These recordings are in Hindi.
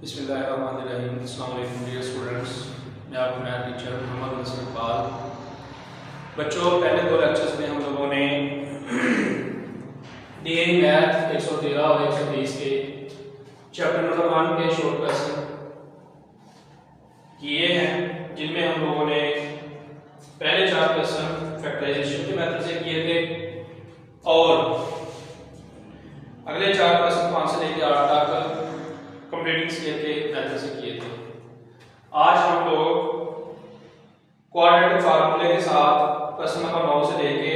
बिस्मिल्लाहिर्रहमानिर्रहीम। अस्सलाम वालेकुम डियर स्टूडेंट्स, मैं आपका नया टीचर मोहम्मद नसर इकबाल। बच्चों, पहले दो लेक्चर्स में हम लोगों ने डीएनए मैथ 113 और 120 के चैप्टर नंबर 1 के शॉर्ट क्वेश्चन किए हैं, जिनमें हम लोगों ने पहले 4 क्वेश्चन फैक्टराइजेशन के मेथड से किए थे और अगले 4 क्वेश्चन 5 से लेकर 8 तक कंप्लीटिंग स्केल के मेथड से किए थे। आज हम लोग क्वाड्रेटिक फार्मूले के साथ क्वेश्चन नंबर 9 से लेके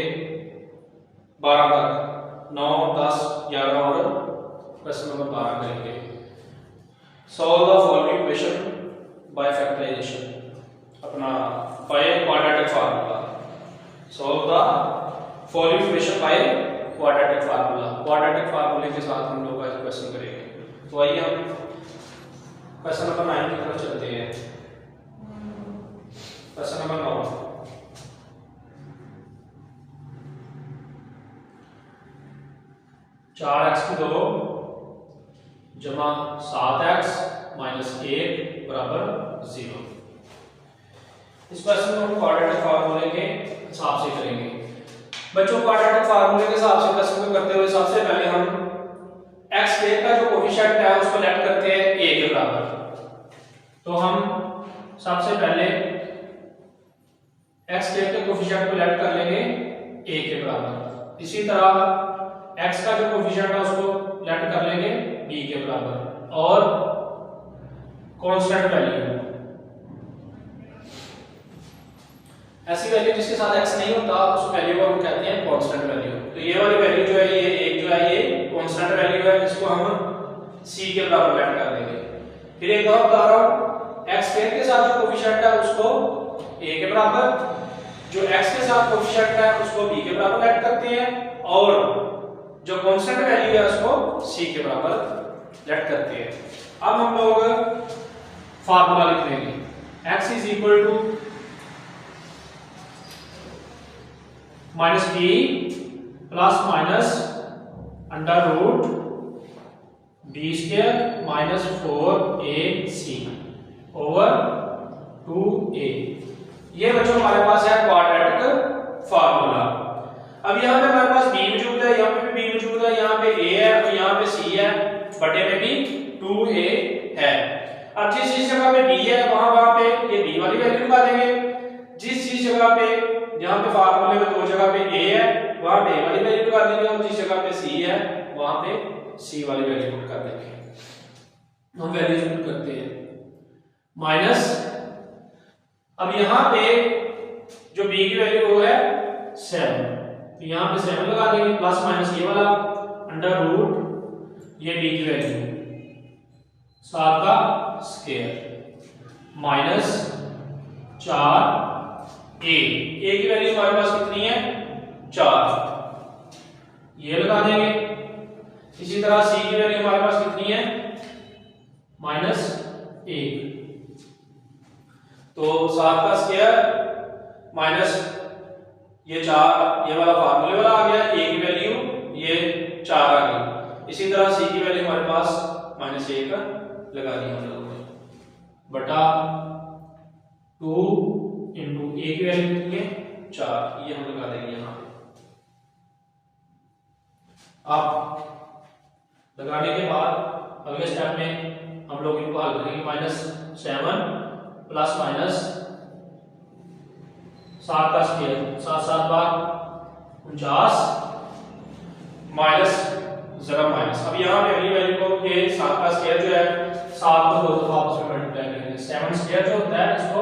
12 तक 9, 10, 11 और क्वेश्चन नंबर 12 करेंगे। Solve the following equation by factorization, अपना by quadratic formula. Solve the following equation by quadratic formula. Quadratic फार्मूले के साथ हम लोग आज क्वेश्चन करेंगे। तो आइए हम क्वेश्चन नंबर 9 की तरफ चलते हैं। क्वेश्चन नंबर 9, चार एक्स की 2 जमा 7x माइनस 1 बराबर 0। इस क्वेश्चन को हम क्वाड्रेटिक फार्मूले के हिसाब से करेंगे। बच्चों, क्वाड्रेटिक फार्मूले के हिसाब से क्वेश्चन को करते हुए सबसे पहले हम x स्क्वायर का जो कोफिशिएंट है उसको लेट करते हैं a के बराबर। तो हम सबसे पहले x स्क्वायर के कोफिशिएंट को लेट कर लेंगे a के बराबर। इसी तरह x का जो कोफिशिएंट है उसको लेट कर लेंगे b के बराबर और कांस्टेंट वैल्यू, ऐसी वैल्यू जिसके साथ x नहीं होता उस वैल्यू को हम कहते हैं कांस्टेंट वैल्यू। तो ये वाली वैल्यू जो है, ये एक जो है ये कांस्टेंट वैल्यू है, इसको हम c के बराबर लेट कर देंगे। फिर एक और बता रहा हूं, x स्क्वायर के साथ जो कोफिशिएंट है उसको a के बराबर, जो x के साथ कोफिशिएंट है उसको b के बराबर लेट करते हैं और जो कांस्टेंट वैल्यू है उसको c के बराबर लेट करते हैं। अब हम लोग फार्मूला लिख लेंगे। x is equal to minus B plus minus under root B square minus 4ac over 2a। ये बच्चों हमारे पास है क्वाड्रेटिक फार्मूला। अब यहाँ पे हमारे पास b मौजूद है, यहाँ पे भी b मौजूद है, यहाँ पे a है और यहाँ पे c है, बटे में भी 2a है। अब जिस जगह पे b है वहां पे ये b वाली वैल्यू लगा देंगे। जिस जगह पे, यहाँ पे फार्मूले में 2 जगह पे a है वहां पे a वाली वैल्यू लगा देंगे और जिस जगह पे c है वहां पे c वाली वैल्यू पुट कर देंगे। हम वैल्यूज पुट करते हैं माइनस, अब यहाँ पे जो b की वैल्यू वो है 7, तो यहाँ पे 7 लगा देंगे प्लस माइनस ये वाला अंडर रूट ये b की वैल्यू 7 का स्क्वायर माइनस 4a की वैल्यू हमारे पास कितनी है 4, ये लगा देंगे। इसी तरह c की वैल्यू हमारे पास कितनी है माइनस 1, तो 7 का स्क्वायर माइनस ये 4, ये वाला फार्मूले वाला आ गया, a की वैल्यू ये 4 आ गई। इसी तरह c की वैल्यू हमारे पास माइनस 1 लगा दी हम लोगों ने बटा 2 इंटू a की वैल्यू कितनी है 4, ये हम लगा देंगे यहाँ पे। अब लगाने के बाद अगले स्टेप में हम लोग इनको हल करेंगे। माइनस 7 प्लस माइनस 7 का स्क्वायर 7 7 बार 49 माइनस जरा माइनस। अब यहाँ पे अगली वैल्यू को ये 7 का स्क्वायर जो है 7 को 2 दफा आपस में मल्टीप्लाई करेंगे। 7 स्क्वायर जो होता है इसको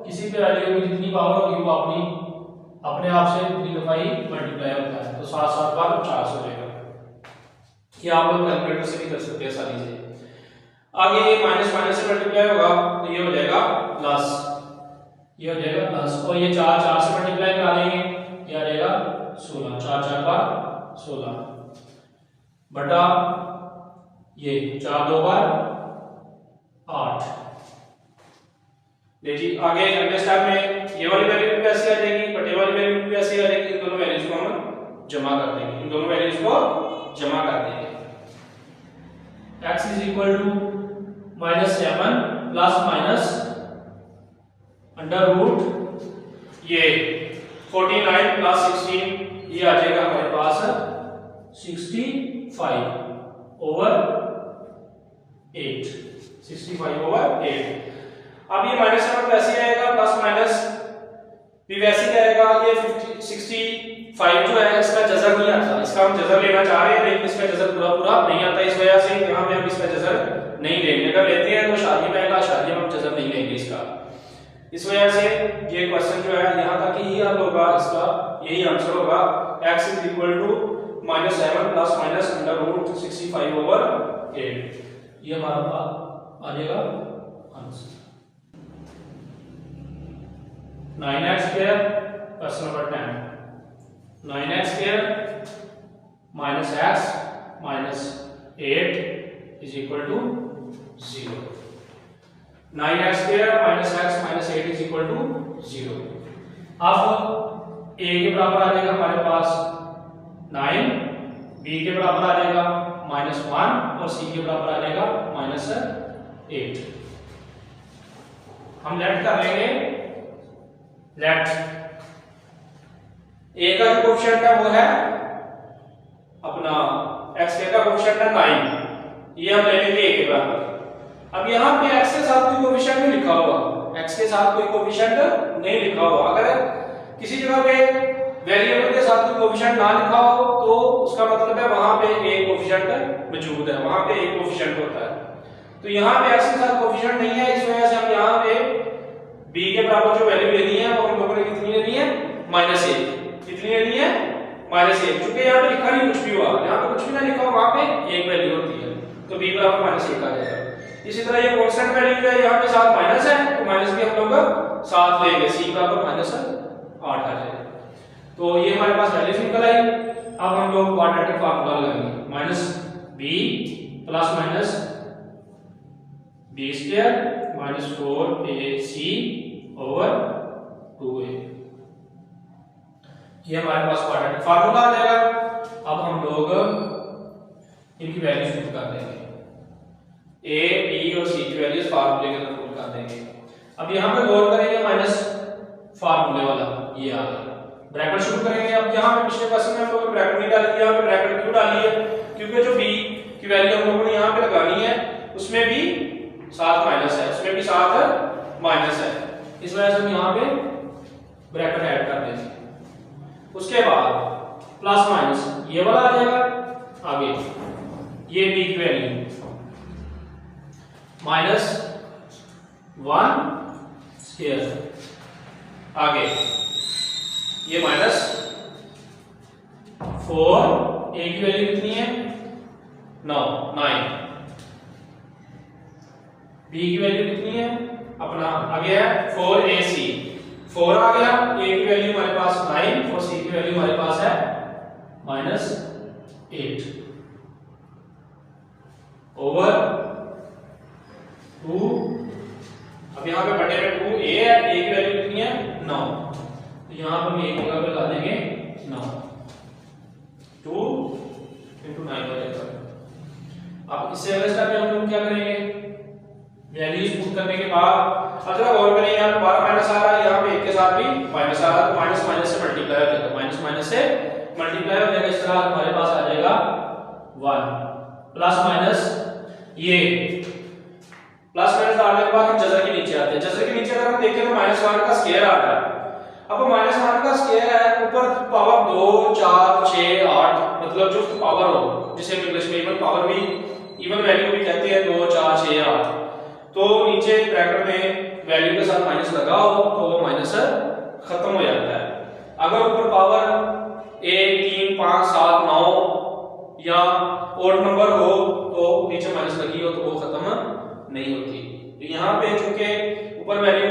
किसी भी वैल्यू की जितनी पावर होगी वो अपने आप से उतनी दफा ही मल्टीप्लाई होता है। तो 7 7 बार 50 हो जाएगा। ये आप लोग कैलकुलेटर से भी कर सकते हैं आसानी से। आगे ये माइनस माइनस से मल्टीप्लाई होगा तो ये हो जाएगा प्लस, ये हो जाएगा प्लस और ये 4 4 से मल्टीप्लाई करा देंगे, ये आ जाएगा 16, 4 4 बार 16 बटा ये 4 2 बार 8। देखिए आगे अगले स्टेप में ये वाली वैल्यू भी ऐसे आ जाएगी, बटे वाली वैल्यू भी ऐसे आ जाएगी। इन दोनों वैल्यूज को हम जमा कर देंगे, इन दोनों वैल्यूज को जमा कर देंगे। x is equal to -7 plus minus under root ये 49 प्लस 16 ये आ जाएगा हमारे पास 65 ओवर 8। 65 ओवर 8। अब ये -7 वैसे आएगा, प्लस माइनस भी वैसे ही आएगा। ये 65 जो है इसका जज़र नहीं आता, इसका हम जज़र लेना चाह रहे हैं लेकिन इसका जज़र पूरा नहीं आता, इस वजह से यहाँ पे हम इसका जज़र नहीं लेंगे। अगर लेते हैं तो शादी में आएगा, शादी में हम जज़र नहीं लेंगे इसका। इस वजह से ये क्वेश्चन जो है यहाँ तक ही हल होगा, इसका यही आंसर होगा। x = -7 plus minus under root 65 over 8। ये हमारा आ जाएगा answer. 9x square question number 10। 9x square minus x minus 8 is equal to 0। 9x square minus x minus 8 is equal to 0। अब a के बराबर आ जाएगा हमारे पास 9, b के बराबर आ जाएगा -1 और c के बराबर आ जाएगा -8। हम लेफ्ट कर लेंगे। लेफ्ट a का जो कोएफिशिएंट है वो है अपना x का कोएफिशिएंट है 9, ये हम ले लेंगे a के बराबर। अब यहाँ पे x के साथ कोई कोएफिशिएंट नहीं लिखा हुआ, x के साथ कोई कोएफिशिएंट नहीं लिखा हुआ। अगर किसी जगह पे वेरिएबल के साथ कोई कोएफिशिएंट ना लिखा हो तो उसका मतलब है वहां पे एक कोएफिशिएंट मौजूद है, वहां पे एक कोएफिशिएंट होता है। तो यहाँ पे x के साथ कोएफिशिएंट नहीं है, इस वजह से हम यहाँ पे b के बराबर जो वैल्यू लेनी है वो हम लोगों ने कितनी लेनी है -1। कितनी लेनी है -1, क्योंकि यहाँ पे लिखा नहीं कुछ भी हुआ, यहाँ पे कुछ भी ना लिखा हो, वहां पे एक वैल्यू होती है तो b बराबर -1 आ जाएगा। इसी तरह ये कांस्टेंट वैल्यू है, यहाँ पे साथ माइनस है तो माइनस भी हम लोग साथ लेंगे, c बराबर -8 आ जाएगा। तो ये हमारे पास वैल्यूज निकल आई। अब हम लोग क्वाड्रेटिक फार्मूला लगाएंगे, -b plus minus b square -4ac over 2a। ये हमारे पास क्वाड्रेटिक फार्मूला आ जाएगा। अब हम लोग इनकी वैल्यूज पुट कर देंगे, a b और c की वैल्यूज फार्मूले के अंदर पुट कर देंगे। अब यहाँ पे गौर करेंगे माइनस फार्मूले वाला ये आ गया, ब्रैकेट शुरू करेंगे। अब यहाँ पे पिछले क्वेश्चन में हम लोगों ने ब्रैकेट नहीं डाली, यहाँ पे ब्रैकेट क्यों डाली है? क्योंकि जो b की वैल्यू हम लोगों ने यहाँ पे लगानी है उसमें भी साथ माइनस है, उसमें भी साथ माइनस है, इस वजह से हम यहाँ पे ब्रैकेट ऐड कर देंगे। उसके बाद प्लस माइनस ये वाला आ जाएगा, आगे ये b की वैल्यू -1 स्क्वायर, आगे ये -4, a की वैल्यू कितनी है 9, b की वैल्यू कितनी है अपना आगे है 4ac, 4 आ गया, a की वैल्यू हमारे पास 9 और c की वैल्यू हमारे पास है -8 ओवर 2। अब यहाँ पे बटे में 2a है, a की वैल्यू कितनी है 9, तो यहाँ पर हम एक जगह पे ला देंगे 9, 2 × 9 हो जाएगा। अब इससे अगले स्टेप में हम लोग क्या करेंगे, वैल्यूज पुट करने के बाद अगर और करें यहाँ पे 12 माइनस आ रहा है, यहाँ पे एक के साथ भी माइनस आ रहा है, तो माइनस माइनस से मल्टीप्लाई हो जाएगा, माइनस माइनस से मल्टीप्लाई हो जाएगा। इस तरह हमारे पास आ जाएगा 1 प्लस माइनस ये प्लस माइनस डालने के बाद हम जजर के नीचे आते हैं। जजर के नीचे अगर हम देखें तो -1 का स्क्वायर आ रहा है। अब -1 का स्क्वायर है, ऊपर पावर 2 4 6 8 मतलब जो पावर हो, जिसे इंग्लिश में इवन पावर भी, इवन वैल्यू भी कहते हैं, 2 4 6 8, तो नीचे ब्रैकेट में वैल्यू के साथ माइनस लगा हो तो वो माइनस खत्म हो जाता है। अगर ऊपर पावर 1 3 5 7 9 या ओड नंबर हो तो नीचे माइनस लगी हो तो वो खत्म नहीं होती। तो यहाँ पे चूंकि ऊपर वैल्यू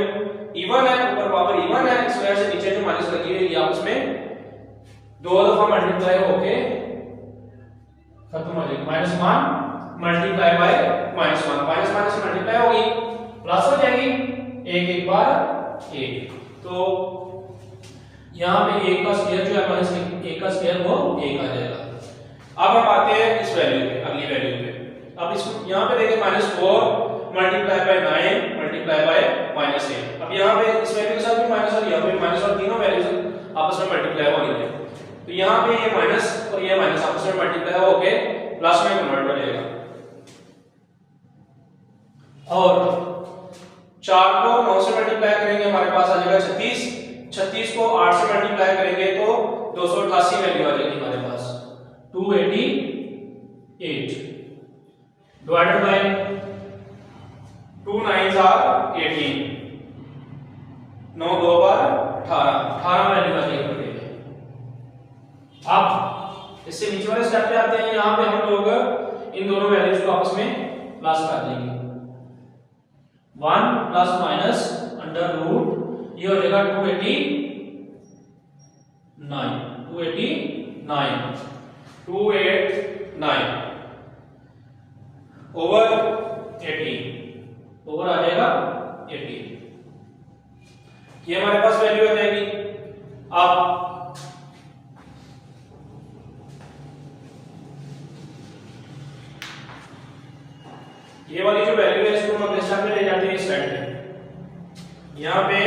इवन है, ऊपर पावर इवन है, इस वजह से नीचे जो माइनस लगी हुई है आपस में 2 दफा मल्टीप्लाई होके खत्म हो जाएगी। -1 मल्टीप्लाई बाय -1, माइनस माइनस से मल्टीप्लाई होगी प्लस हो जाएगी, एक बार 1, तो यहाँ पे 1 का स्क्वायर जो है -1 का स्क्वायर वो 1 आ जाएगा। अब हम आते हैं इस वैल्यू पे, अगली वैल्यू पे। अब इसको यहाँ पे देखिए -4 मल्टीप्लाई बाय 9 मल्टीप्लाई बाय -8। अब यहाँ पे इस वैल्यू के साथ भी माइनस और यहाँ पे माइनस और तीनों वैल्यूज आपस में मल्टीप्लाई हो रही है, तो यहाँ पे ये माइनस और ये माइनस आपस में मल्टीप्लाई होके प्लस में कन्वर्ट हो जाएगा। और 4 को 9 से मल्टीप्लाई करेंगे हमारे पास आ जाएगा 36, 36 को 8 से मल्टीप्लाई करेंगे तो 288 वैल्यू आ जाएगी हमारे पास 288 डिवाइडेड बाय 2 9s are 18, 9 2 बार 18 वैल्यू आ जाएगी। अब इससे नीचे वाले स्टेप पे आते हैं। यहाँ पे हम लोग इन दोनों वैल्यूज को आपस में प्लस कर देंगे। 1 प्लस माइनस अंडर रूट ये हो जाएगा 289 ओवर 18 ओवर आ जाएगा 18, ये हमारे पास वैल्यू आ जाएगी। अब ये वाली जो वैल्यू है इसको हम अपने स्टेप में ले जाते हैं इस साइड पे। यहाँ पे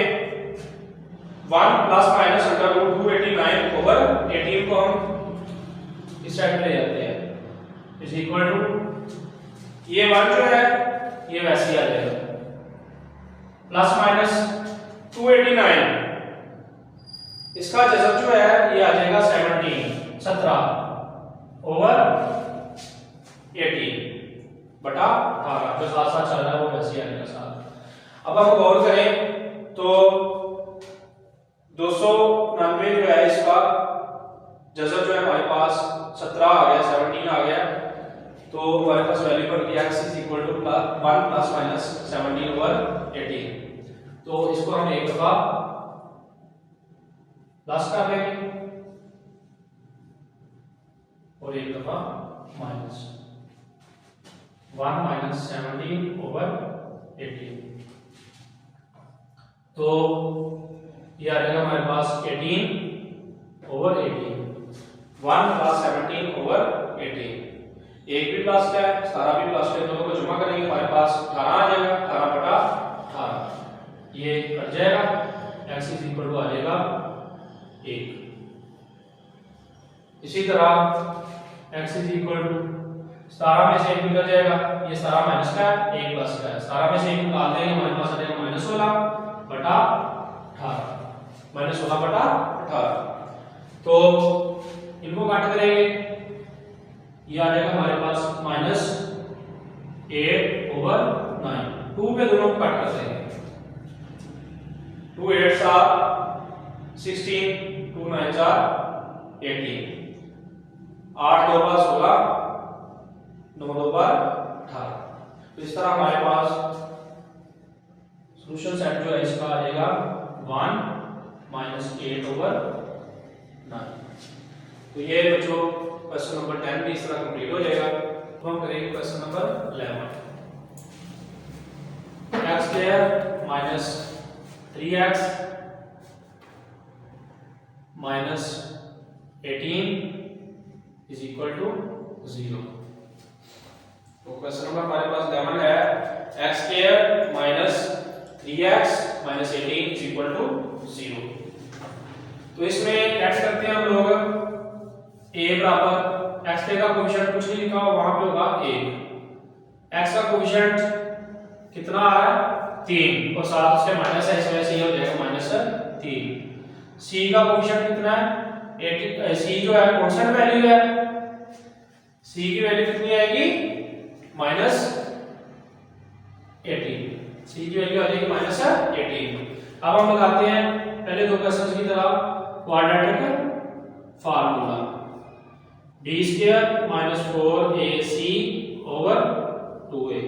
1 plus minus under root 289 over 18 को हम इस साइड में ले जाते हैं इज इक्वल टू ये 1 जो है ये वैसे ही आ जाएगा प्लस माइनस 289 इसका जज़ब जो है ये आ जाएगा 17 ओवर 18 बटा 18 जो साथ साथ चल रहा है वो वैसे ही आएगा साथ। अब हम गौर करें तो 299 जो है इसका जज़ब जो है हमारे पास 17 आ गया 17 आ गया, तो हमारे पास वैल्यू बन गई x is equal to 1 plus minus 17 over 18। तो इसको हम एक दफा प्लस कर देंगे और एक दफा माइनस 1 माइनस 17 ओवर 18, तो ये आ जाएगा हमारे पास 18 ओवर 18, 1 प्लस 17 ओवर 18, एक भी प्लस का है सारा भी प्लस है, दोनों को जमा करेंगे हमारे पास 18 आ जाएगा 18 बटा 18, ये कट जाएगा x इज इक्वल टू आ जाएगा 1। इसी तरह x इज इक्वल टू 17 में से 1 निकल जाएगा, ये 17 माइनस का है 1 प्लस का है, 17 में से 1 निकाल देंगे हमारे पास आ जाएगा -16 बटा 18, -16 बटा 18। तो इनको काट करेंगे ये आ जाएगा हमारे पास -8 ओवर 9, 2 पे दोनों को काट कर देंगे 2 8s are 16, 2 9s are 18, 8 2 बार 16, 9 2 बार 18। तो इस तरह हमारे पास सॉल्यूशन सेट जो है इसका आ जाएगा 1 माइनस 8 ओवर 9। तो ये बच्चों क्वेश्चन नंबर 10 भी इस तरह कंप्लीट हो जाएगा। तो हम करेंगे question number 11, x square minus 3x minus 18 is equal to 0। तो क्वेश्चन नंबर हमारे पास 11 है x square minus 3x minus 18 is equal to 0। तो इसमें लेट्स करते हैं हम लोग a बराबर x का कोएफिशिएंट कुछ नहीं लिखा हो वहां पे होगा 1, x का कोएफिशिएंट कितना आ रहा है 3 और साथ उसके माइनस है, इस वजह से ये हो जाएगा -3। c का कोएफिशिएंट कितना है 80, c जो है कांस्टेंट वैल्यू है, c की वैल्यू कितनी आएगी -18, c की वैल्यू आ जाएगी -18। अब हम लगाते हैं पहले दो क्वेश्चंस की तरह quadratic formula d square minus 4ac over 2a,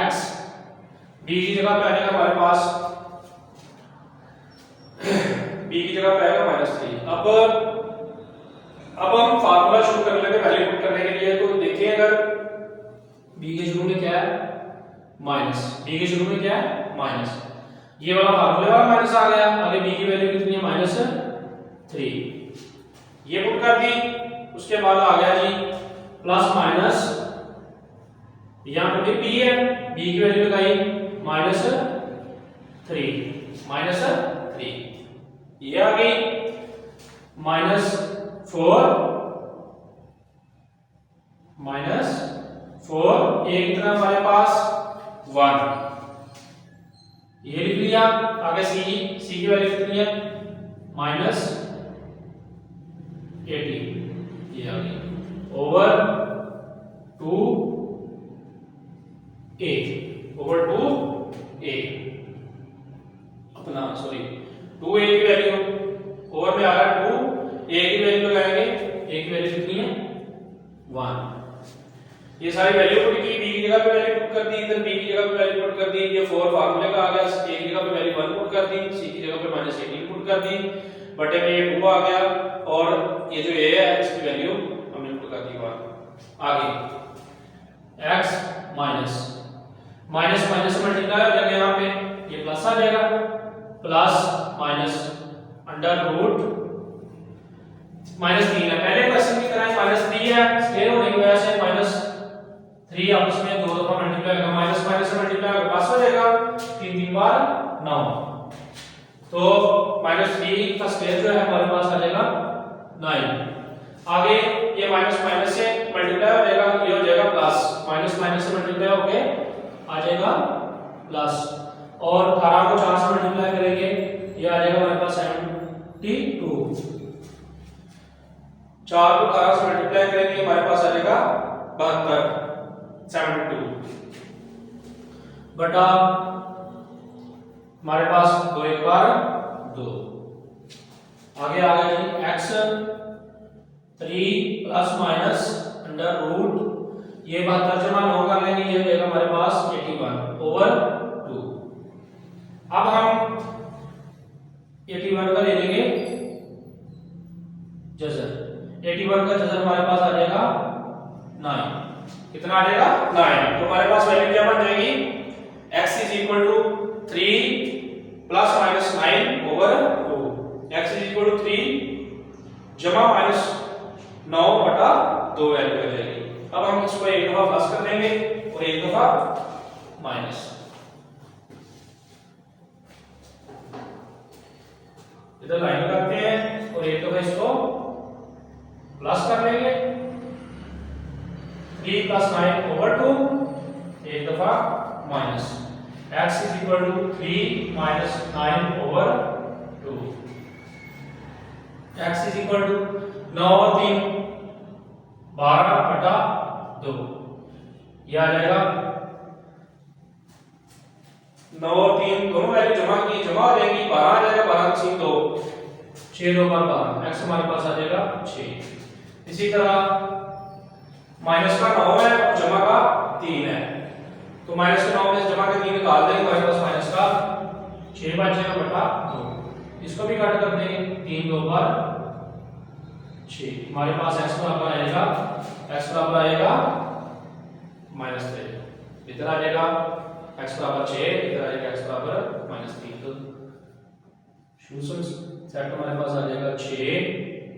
x b की जगह पे आ जाएगा हमारे पास b की जगह पे आएगा -3। अब हम फार्मूला शुरू कर लेते हैं वैल्यू पुट करने के लिए। तो देखिए अगर b के शुरू में क्या है माइनस, b के शुरू में क्या है माइनस, ये वाला फार्मूले वाला माइनस आ गया, आगे b की वैल्यू कितनी है -3, ये पुट कर दी। उसके बाद आ गया जी प्लस माइनस यहाँ पे भी p है, b की वैल्यू लगाई माइनस 3 ये आ गई -4 एक कितना हमारे पास 1 ये लिख लिया। आगे c की वैल्यू कितनी है -18 ये आ गई ओवर 2a अपना सॉरी 2a की वैल्यू ओवर में आ रहा है 2a की वैल्यू लगाएंगे, a की वैल्यू कितनी है 1 ये सारी वैल्यू पुट की, b की जगह पे वैल्यू पुट कर दी, इधर b की जगह पे वैल्यू पुट कर दी, ये 4 फार्मूले का आ गया, a की जगह पे वैल्यू 1 पुट कर दी, c की जगह पे -18 पुट कर दी, बटे में ये 2 आ गया और ये जो a है इसकी वैल्यू हमने पुट कर दी 1 आगे x माइनस से मल्टीप्लाई हो जाएगा, यहाँ पे ये प्लस आ जाएगा प्लस माइनस अंडर रूट -3 है, पहले क्वेश्चन की तरह -3 है, स्केयर होने की वजह से -3 आपस में दो दफा मल्टीप्लाई होगा, माइनस से मल्टीप्लाई होगा प्लस हो जाएगा 3 बार 9 तो -3 का स्केयर जो है हमारे पास आ जाएगा 9 आगे ये माइनस से मल्टीप्लाई हो जाएगा, ये हो जाएगा प्लस माइनस से मल्टीप्लाई होके आ जाएगा प्लस और 18 को 4 से मल्टीप्लाई करेंगे ये आ जाएगा हमारे पास 72 4 को 18 से मल्टीप्लाई करेंगे हमारे पास आ जाएगा 72 बटा हमारे पास 2 एक बार 2 आगे आ गया जी x 3 plus minus under root ये 72 जमा 9 कर लेंगे, ये हो जाएगा हमारे पास 81 ओवर 2 अब हम 81 का ले लेंगे जजर, 81 का जजर हमारे पास आ जाएगा 9 कितना आ जाएगा 9 तो हमारे पास वैल्यू क्या बन जाएगी x is equal to 3 plus minus 9 over 2 x is equal to 3 जमा माइनस 9 बटा 2 वैल्यू आ जाएगी। अब हम इसको एक दफा प्लस कर देंगे और एक दफा माइनस, इधर लाइन लगाते हैं और एक दफा इसको प्लस कर लेंगे 3 प्लस 9 ओवर 2 एक दफा minus x is equal to 3 minus 9 over 2 x is equal to 9 और 3 12 बटा 2 ये आ जाएगा 9 और 3 दोनों वैल्यू जमा हो जाएगी 12 आ जाएगा 12 3 2 6 2 बार 12 x हमारे पास आ जाएगा 6 इसी तरह माइनस का 9 है और जमा का 3 है तो माइनस का 9 में से जमा का 3 निकाल देंगे हमारे पास माइनस का 6 बचेगा बटा 2 इसको भी काट कर देंगे 3 2 बार 6 हमारे पास x बराबर आएगा -3 इधर आ जाएगा x बराबर 6 इधर आ जाएगा x बराबर -3 तो शुरू सेट हमारे पास आ जाएगा 6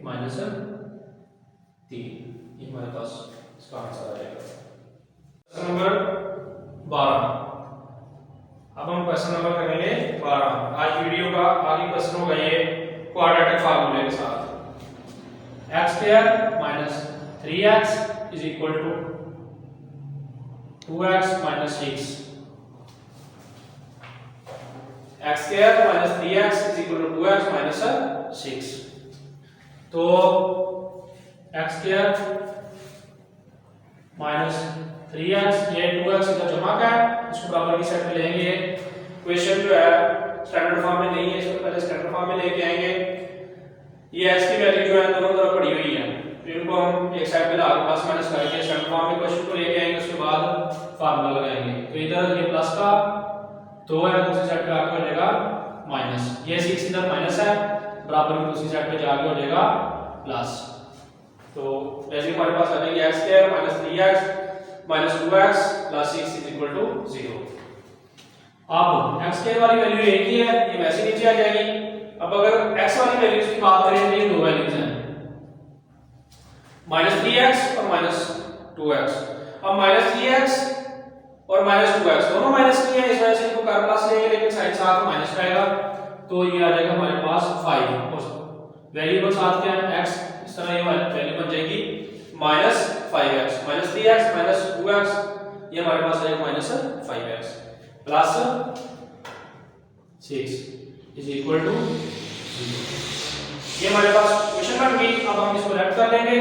-3 ये हमारे पास इसका आंसर आ जाएगा। क्वेश्चन नंबर 12 अब हम क्वेश्चन नंबर करेंगे 12 आज वीडियो का आगे क्वेश्चन होगा ये क्वाड्रेटिक फार्मूले के साथ x² minus 3x is equal to 2x minus 6 x² minus 3x is equal to 2x minus 6 तो x² minus 3x ये 2x इधर जमा का है इसको बराबर की साइड पे लेंगे इक्वेशन जो है स्टैंडर्ड फॉर्म में नहीं है इसको पहले स्टैंडर्ड फॉर्म में लेके आएंगे ये x की वैल्यू जो है दोनों तरफ पड़ी हुई है तो इनको हम एक साइड पे ला के प्लस माइनस करके स्टैंडर्ड फॉर्म में क्वेश्चन को लेके आएंगे उसके बाद फार्मूला लगाएंगे तो इधर ये प्लस का 2 है दूसरी साइड पे आके हो जाएगा माइनस ये 6 इधर माइनस है बराबर में दूसरी साइड पे जाके हो जाएगा प्लस तो वैल्यू हमारे पास आ जाएगी x² 3x 2x 6 0 अब x² वाली वैल्यू एक ही है ये वैसे नीचे आ जाएगी। अब अगर x वाली वैल्यूज की बात करें तो ये दो वैल्यूज हैं -3x और -2x। अब -3x और -2x दोनों माइनस की है, इस वजह से इनको कर प्लस लेंगे, लेकिन साइन साथ माइनस का आएगा, तो ये आ जाएगा हमारे पास 5 और वेरिएबल साथ क्या है x, इस तरह ये वैल्यू बन जाएगी -5x -3x -2x, ये हमारे पास आएगा -5x plus 6 is equal to 0। ये हमारे पास क्वेश्चन बन गई। अब हम इसको लेफ्ट कर लेंगे,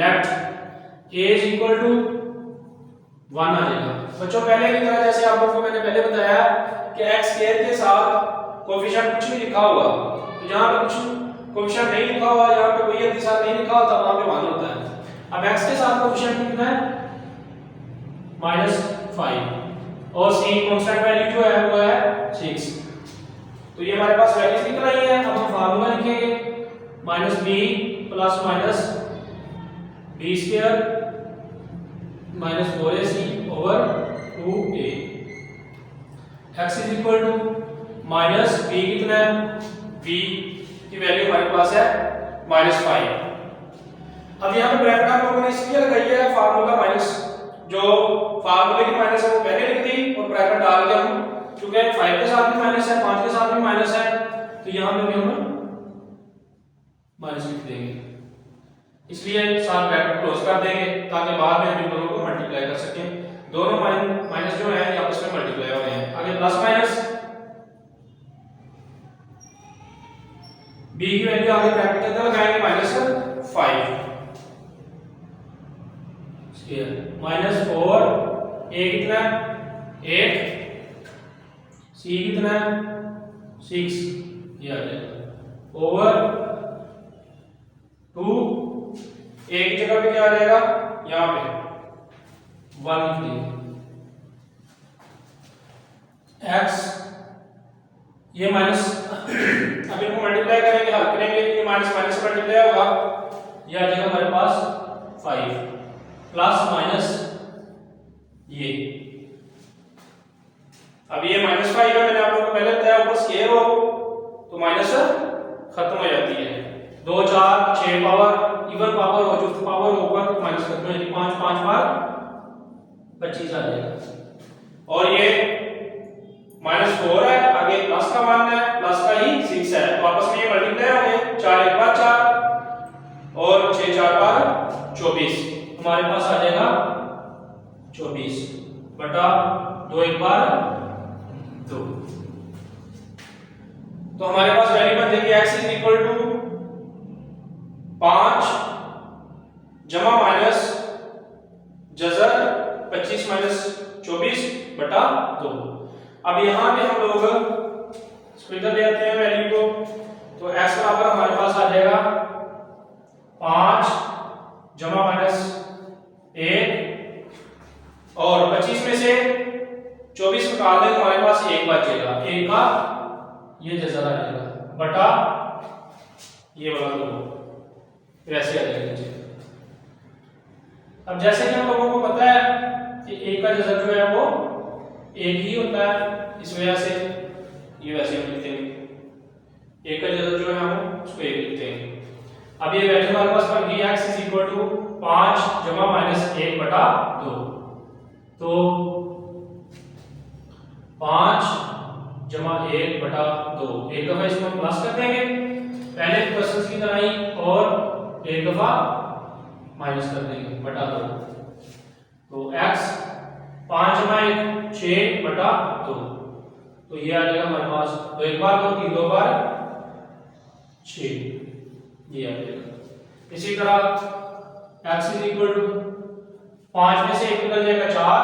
left a is equal to 1 आ जाएगा। बच्चों पहले की तरह जैसे आप लोगों को मैंने पहले बताया कि x स्क्वायर के साथ कोएफिशिएंट कुछ भी लिखा होगा, तो यहां पे कुछ कोएफिशिएंट नहीं लिखा हुआ, यहां पे कोई के साथ नहीं लिखा होता, वहां पे 1 होता है। अब x के साथ कोएफिशिएंट कितना है -5 और c कांस्टेंट वैल्यू जो है वो है 6, तो ये हमारे पास वैल्यूज निकल आई है। अब हम फार्मूला लिखेंगे -b plus minus b square -4ac over 2a, x is equal to -b कितना है, b की वैल्यू हमारे पास है -5। अब यहाँ पे ब्रैकेट आप लोगों ने इसलिए लगाई है, फार्मूला माइनस जो फार्मूले की माइनस है वो पहले लिख दी और ब्रैकेट डाल के हम, क्योंकि 5 के साथ भी माइनस है 5 के साथ भी माइनस है, तो यहाँ पे भी हम माइनस लिख देंगे, इसलिए साथ ब्रैकेट क्लोज कर देंगे ताकि बाद में हम इन दोनों को मल्टीप्लाई कर सकें। दोनों माइनस जो है आपस में मल्टीप्लाई हो रहे हैं। आगे प्लस माइनस b की वैल्यू आगे ब्रैकेट के अंदर लगाएंगे -5 -4 a कितना 8 c कितना 6, ये आ जाएगा ओवर 2 a की जगह पे क्या आ जाएगा, यहाँ पे 1 लिख देंगे, x ये माइनस अब इनको मल्टीप्लाई करेंगे, हल करेंगे, ये माइनस माइनस से मल्टीप्लाई होगा, ये आ जाएगा हमारे पास 5 प्लस माइनस ये, अब ये -5 है, मैंने आप लोगों को पहले बताया ऊपर स्क्वायर हो तो माइनस खत्म हो जाती है, 2 4 6 पावर इवन पावर हो, जो पावर ऊपर तो माइनस खत्म हो जाती है, 5 5 बार 25 आ जाएगा। और ये -4 है, आगे प्लस का मान है, प्लस का ही 6 है, तो आपस में ये मल्टीप्लाई हो गए, 4 1 बार 4 और 6 4 बार 24, हमारे पास आ जाएगा 24 बटा 2 1 बार 2, तो हमारे पास वैल्यू बन जाएगी x इज इक्वल टू 5 जमा माइनस जजर 25 माइनस 24 बटा 2। अब यहां पे हम लोग इसको इधर ले आते हैं वैल्यू को, तो x बराबर हमारे पास आ जाएगा 5 जमा माइनस 1 और 25 में से 24 निकाल दें तो हमारे पास 1 बचेगा, 1 का ये जैसा आ जाएगा बटा ये वाला 2, वैसे आ जाएगा। अब जैसे कि हम लोगों को पता है कि 1 का जैसा जो है वो 1 ही होता है, इस वजह से ये वैसे हम लिखते हैं 1 का जैसा जो है हम उसको 1 लिखते हैं। अब ये वैल्यू हमारे पास बन गई x इज इक्वल टू 5 जमा माइनस 1 बटा 2, तो 5 जमा 1 बटा 2, एक दफा इसको हम प्लस कर देंगे पहले क्वेश्चन की तरह ही, और एक दफा माइनस कर देंगे बटा 2, तो x 5 जमा 1 6 बटा 2, तो ये आ जाएगा हमारे पास 2 1 बार 2 3 2 बार 6, ये आ जाएगा। इसी तरह x इज इक्वल टू 5 में से 1 निकल जाएगा 4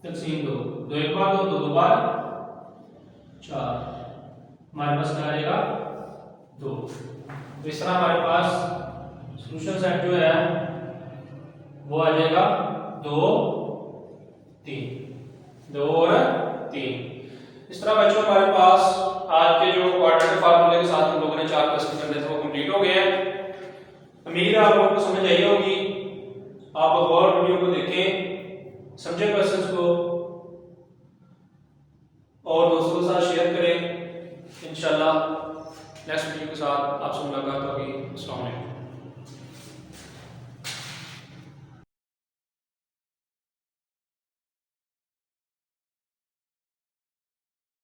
तकसीम 2, 2 1 बार 2 2 बार 4, हमारे पास क्या आएगा 2। तो इस तरह हमारे पास सॉल्यूशन सेट जो है वो आ जाएगा 2 3 2 और 3। इस तरह बच्चों हमारे पास आज के जो क्वाड्रेटिक फार्मूले के साथ हम लोगों ने 4 क्वेश्चन करने थे वो कंप्लीट हो गए हैं। उम्मीद है आप लोगों को समझ आई होगी। आप और वीडियो को देखें, समझे क्वेश्चंस को,